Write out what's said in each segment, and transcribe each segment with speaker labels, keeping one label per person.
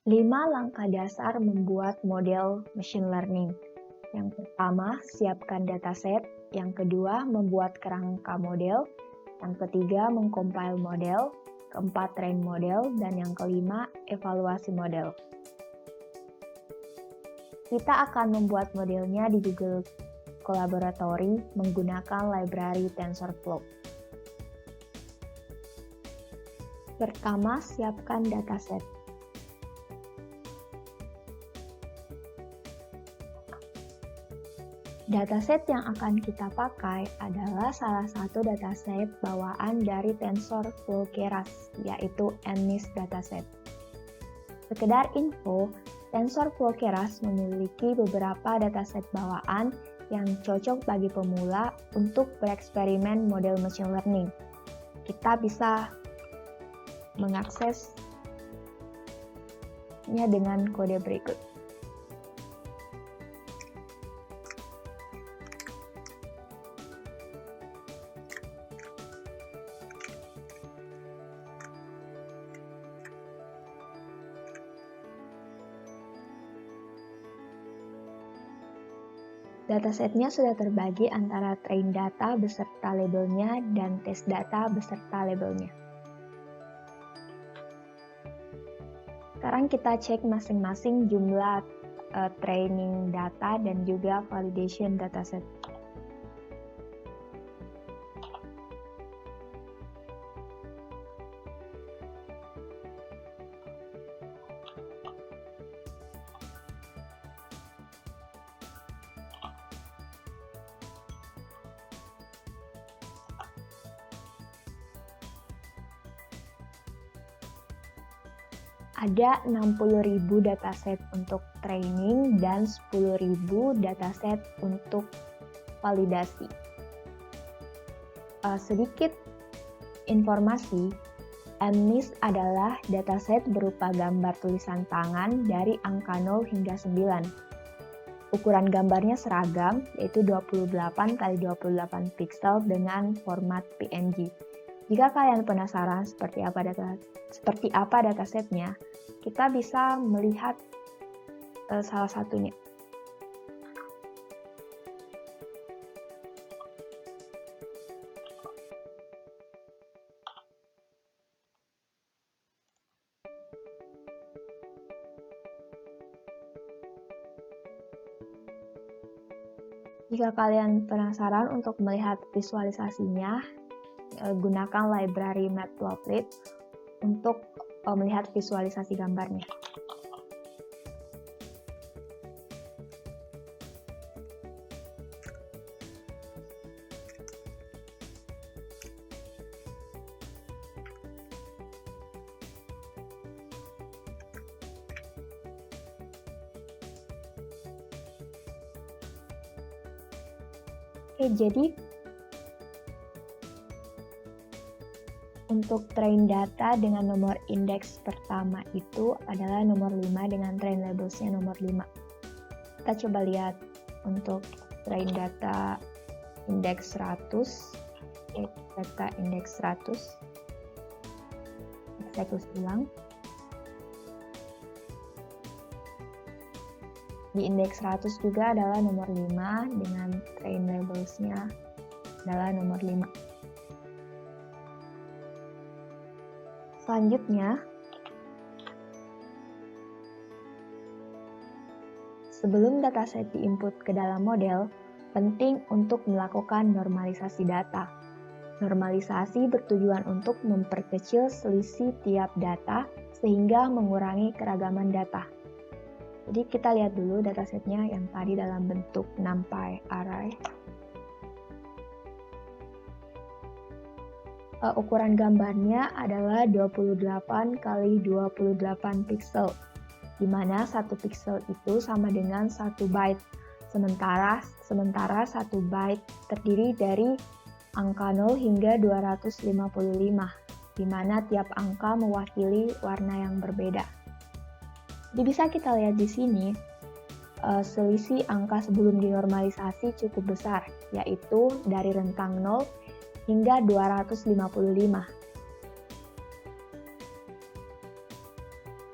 Speaker 1: 5 langkah dasar membuat model machine learning. Yang pertama, siapkan dataset. Yang kedua, membuat kerangka model. Yang ketiga, mengcompile model. Keempat, train model. Dan yang kelima, evaluasi model. Kita akan membuat modelnya di Google Colaboratory menggunakan library TensorFlow. Pertama, siapkan dataset. Dataset yang akan kita pakai adalah salah satu dataset bawaan dari TensorFlow Keras, yaitu MNIST dataset. Sekedar info, TensorFlow Keras memiliki beberapa dataset bawaan yang cocok bagi pemula untuk bereksperimen model machine learning. Kita bisa mengaksesnya dengan kode berikut. Datasetnya sudah terbagi antara train data beserta labelnya dan test data beserta labelnya. Sekarang kita cek masing-masing jumlah training data dan juga validation dataset. Ada 60.000 dataset untuk training dan 10.000 dataset untuk validasi. Sedikit informasi, MNIST adalah dataset berupa gambar tulisan tangan dari angka 0 hingga 9. Ukuran gambarnya seragam, yaitu 28 x 28 pixel dengan format PNG. Jika kalian penasaran seperti apa datasetnya, kita bisa melihat salah satunya. Jika kalian penasaran untuk melihat visualisasinya, gunakan library Matplotlib untuk melihat visualisasi gambarnya. Oke, jadi untuk train data dengan nomor indeks pertama itu adalah nomor 5 dengan train labelsnya nomor 5. Kita coba lihat untuk train data indeks 100, data indeks 100. Saya tulis ulang. Di indeks 100 juga adalah nomor 5 dengan train labelsnya adalah nomor 5. Selanjutnya, sebelum dataset diinput ke dalam model, penting untuk melakukan normalisasi data. Normalisasi bertujuan untuk memperkecil selisih tiap data sehingga mengurangi keragaman data. Jadi kita lihat dulu datasetnya yang tadi dalam bentuk NumPy array. Ukuran gambarnya adalah 28 x 28 pixel, di mana 1 pixel itu sama dengan 1 byte. Sementara 1 byte terdiri dari angka 0 hingga 255, di mana tiap angka mewakili warna yang berbeda. Jadi bisa kita lihat di sini, selisih angka sebelum dinormalisasi cukup besar, yaitu dari rentang 0 hingga 255.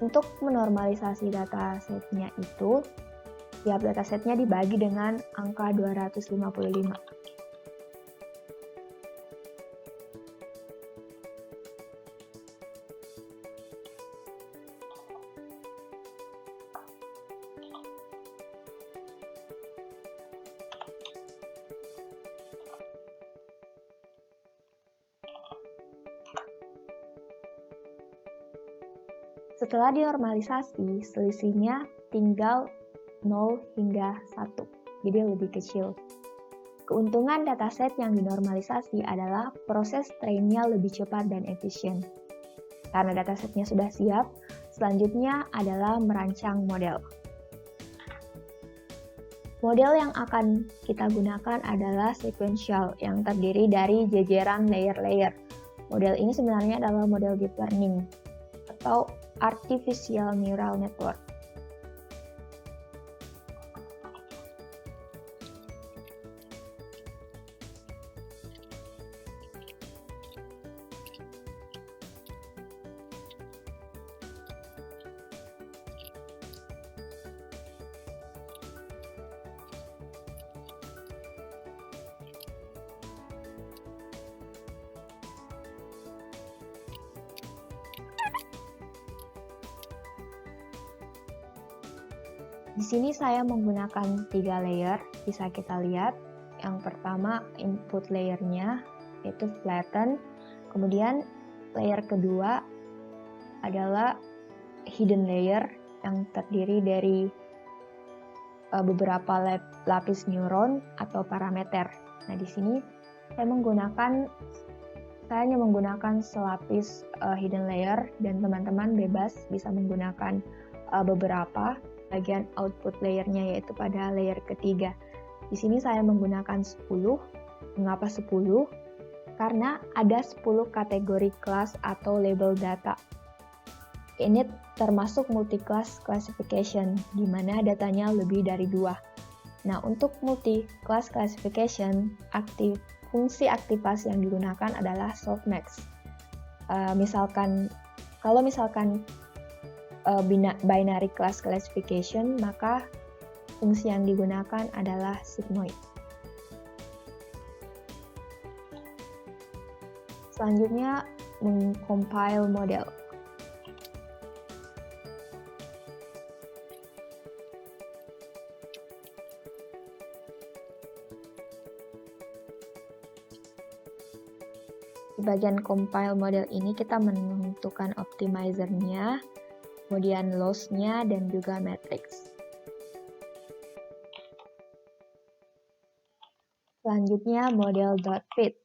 Speaker 1: Untuk menormalisasi datasetnya itu, tiap datasetnya dibagi dengan angka 255. Setelah dinormalisasi, selisihnya tinggal 0 hingga 1, jadi lebih kecil. Keuntungan dataset yang dinormalisasi adalah proses train-nya lebih cepat dan efisien. Karena datasetnya sudah siap, selanjutnya adalah merancang model. Model yang akan kita gunakan adalah sequential yang terdiri dari jejeran layer-layer. Model ini sebenarnya adalah model deep learning atau artificial neural network. Di sini saya menggunakan 3 layer, bisa kita lihat. Yang pertama input layernya yaitu flatten, kemudian layer kedua adalah hidden layer yang terdiri dari beberapa lapis neuron atau parameter. Nah, di sini saya hanya menggunakan selapis hidden layer dan teman-teman bebas bisa menggunakan beberapa bagian output layernya yaitu pada layer ketiga. Di sini saya menggunakan 10. Mengapa 10? Karena ada 10 kategori kelas atau label data. Ini termasuk multi-class classification, di mana datanya lebih dari 2. Nah, untuk multi-class classification, fungsi aktivasi yang digunakan adalah softmax. Kalau misalkan binary class classification, maka fungsi yang digunakan adalah sigmoid. Selanjutnya, mengcompile model. Di bagian compile model ini kita menentukan optimizer-nya, kemudian loss-nya, dan juga matrix. Selanjutnya model.fit.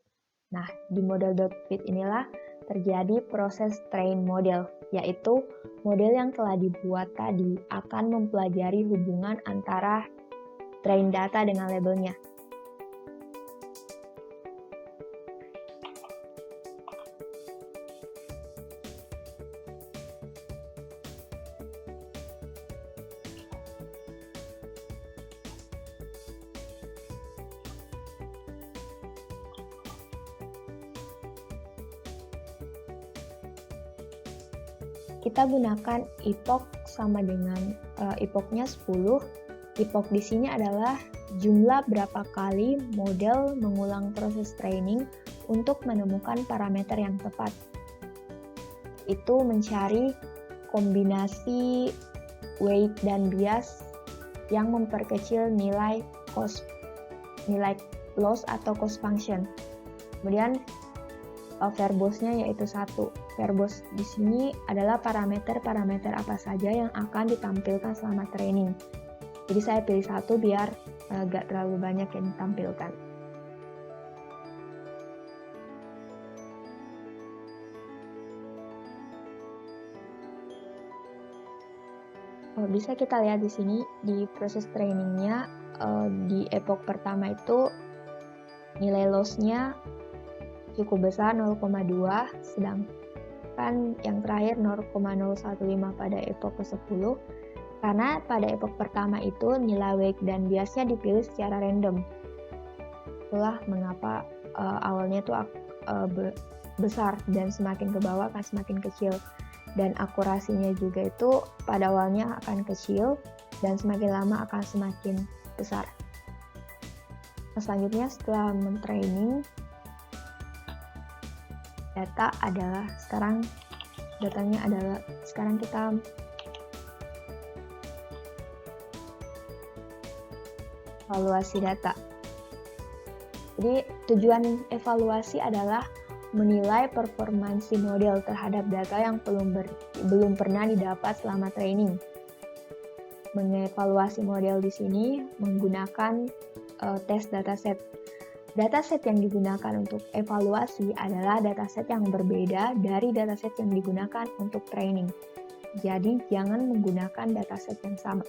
Speaker 1: Nah, di model.fit inilah terjadi proses train model, yaitu model yang telah dibuat tadi akan mempelajari hubungan antara train data dengan labelnya. Kita gunakan epoch sama dengan epochnya 10. Epoch di sini adalah jumlah berapa kali model mengulang proses training untuk menemukan parameter yang tepat. Itu mencari kombinasi weight dan bias yang memperkecil nilai loss atau cost function. Kemudian verbose-nya yaitu 1. Verbose di sini adalah parameter-parameter apa saja yang akan ditampilkan selama training. Jadi saya pilih 1 biar gak terlalu banyak yang ditampilkan. Bisa kita lihat di sini di proses trainingnya di epoch pertama itu nilai loss-nya cukup besar 0,2, sedangkan yang terakhir 0,015 pada epoch ke-10. Karena pada epoch pertama itu nilai weight dan biasnya dipilih secara random. Itulah mengapa awalnya itu besar dan semakin ke bawah akan semakin kecil. dan akurasinya juga itu pada awalnya akan kecil dan semakin lama akan semakin besar. Nah, selanjutnya setelah mentraining sekarang kita evaluasi data. Jadi tujuan evaluasi adalah menilai performansi model terhadap data yang belum pernah didapat selama training. Mengevaluasi model di sini menggunakan tes dataset. Dataset yang digunakan untuk evaluasi adalah dataset yang berbeda dari dataset yang digunakan untuk training. Jadi jangan menggunakan dataset yang sama.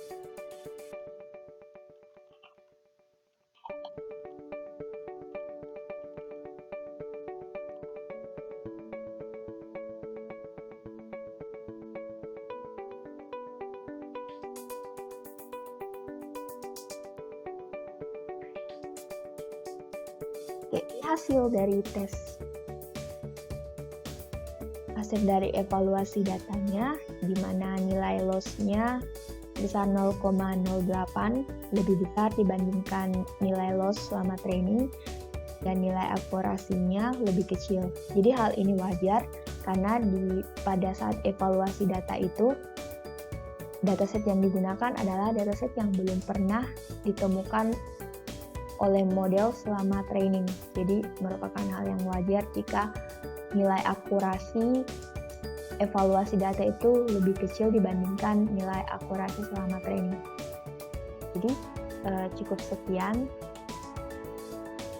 Speaker 1: Oke, hasil dari evaluasi datanya, di mana nilai loss-nya besar 0,08, lebih besar dibandingkan nilai loss selama training, dan nilai akurasinya lebih kecil. Jadi hal ini wajar karena pada saat evaluasi data itu, dataset yang digunakan adalah dataset yang belum pernah ditemukan oleh model selama training. Jadi merupakan hal yang wajar jika nilai akurasi evaluasi data itu lebih kecil dibandingkan nilai akurasi selama training. Jadi cukup sekian